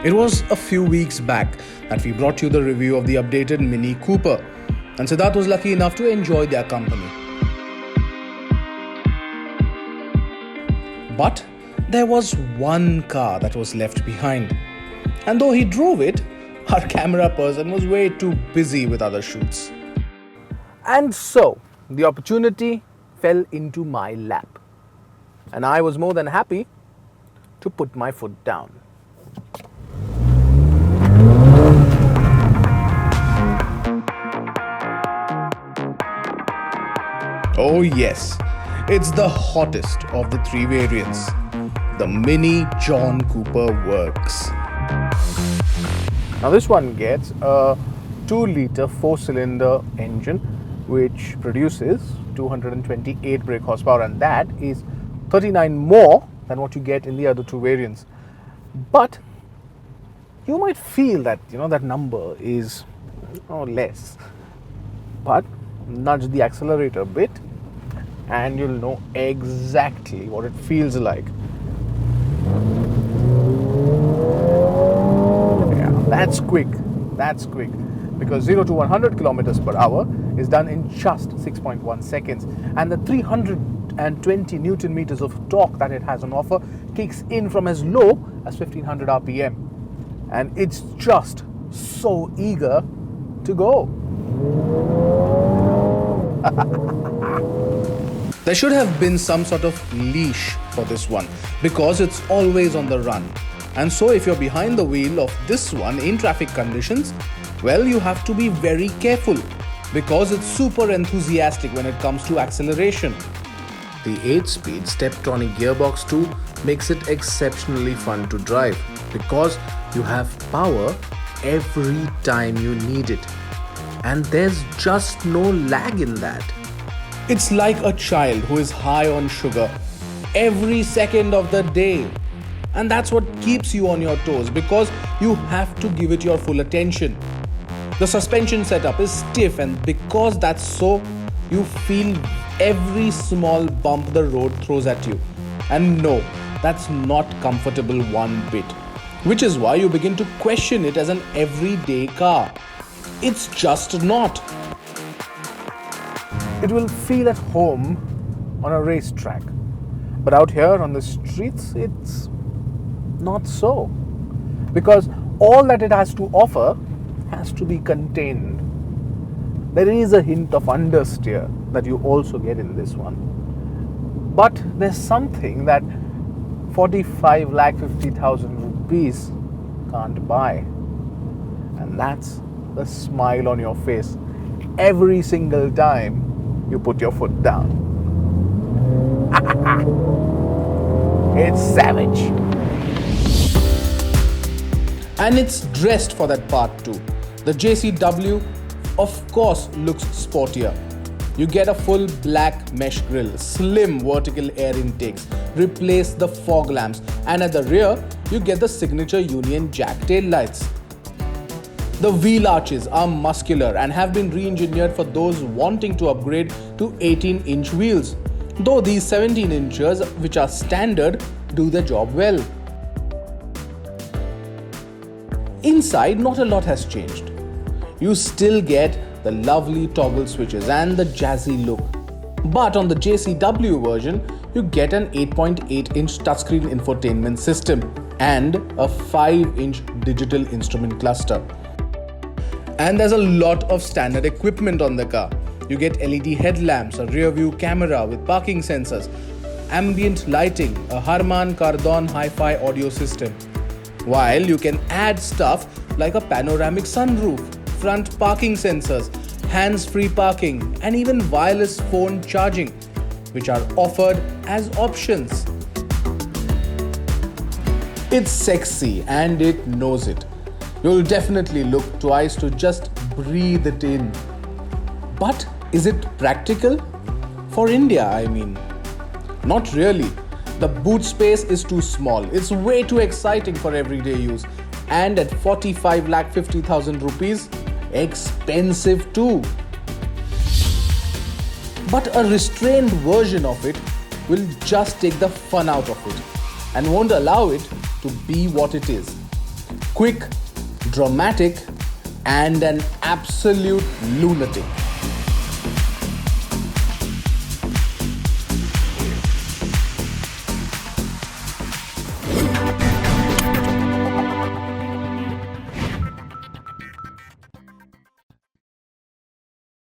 It was a few weeks back that we brought you the review of the updated Mini Cooper, and Siddharth was lucky enough to enjoy their company. But there was one car that was left behind, and though he drove it, our camera person was way too busy with other shoots. And so, the opportunity fell into my lap, and I was more than happy to put my foot down. Oh yes, it's the hottest of the three variants, the Mini John Cooper Works. Now this one gets a 2-litre 4-cylinder engine which produces 228 brake horsepower, and that is 39 more than what you get in the other two variants. But you might feel that that number is less, but nudge the accelerator a bit and you'll know exactly what it feels like. Yeah, that's quick, because 0 to 100 kilometers per hour is done in just 6.1 seconds, and the 320 Newton meters of torque that it has on offer kicks in from as low as 1500 RPM, and it's just so eager to go. There should have been some sort of leash for this one because it's always on the run. And so if you're behind the wheel of this one in traffic conditions, well, you have to be very careful because it's super enthusiastic when it comes to acceleration. The 8-speed Steptronic gearbox too makes it exceptionally fun to drive because you have power every time you need it. And there's just no lag in that. It's like a child who is high on sugar every second of the day. And that's what keeps you on your toes because you have to give it your full attention. The suspension setup is stiff, and because that's so, you feel every small bump the road throws at you. And no, that's not comfortable one bit. Which is why you begin to question it as an everyday car. It's just not. It will feel at home on a racetrack, but out here on the streets, it's not so. Because all that it has to offer has to be contained. There is a hint of understeer that you also get in this one. But there's something that 45,50,000 rupees can't buy. And that's the smile on your face every single time you put your foot down. It's savage. And it's dressed for that part too. The JCW, of course, looks sportier. You get a full black mesh grille, slim vertical air intakes, replace the fog lamps, and at the rear, you get the signature Union Jack tail lights. The wheel arches are muscular and have been re-engineered for those wanting to upgrade to 18-inch wheels, though these 17 inches, which are standard, do the job well. Inside, not a lot has changed. You still get the lovely toggle switches and the jazzy look. But on the JCW version, you get an 8.8-inch touchscreen infotainment system and a 5-inch digital instrument cluster. And there's a lot of standard equipment on the car. You get LED headlamps, a rear view camera with parking sensors, ambient lighting, a Harman Kardon hi-fi audio system. While you can add stuff like a panoramic sunroof, front parking sensors, hands-free parking, and even wireless phone charging, which are offered as options. It's sexy and it knows it. You'll definitely look twice to just breathe it in. But is it practical? For India, I mean. Not really. The boot space is too small. It's way too exciting for everyday use. And at 45,50,000 rupees, expensive too. But a restrained version of it will just take the fun out of it and won't allow it to be what it is. quick, dramatic, and an absolute lunatic.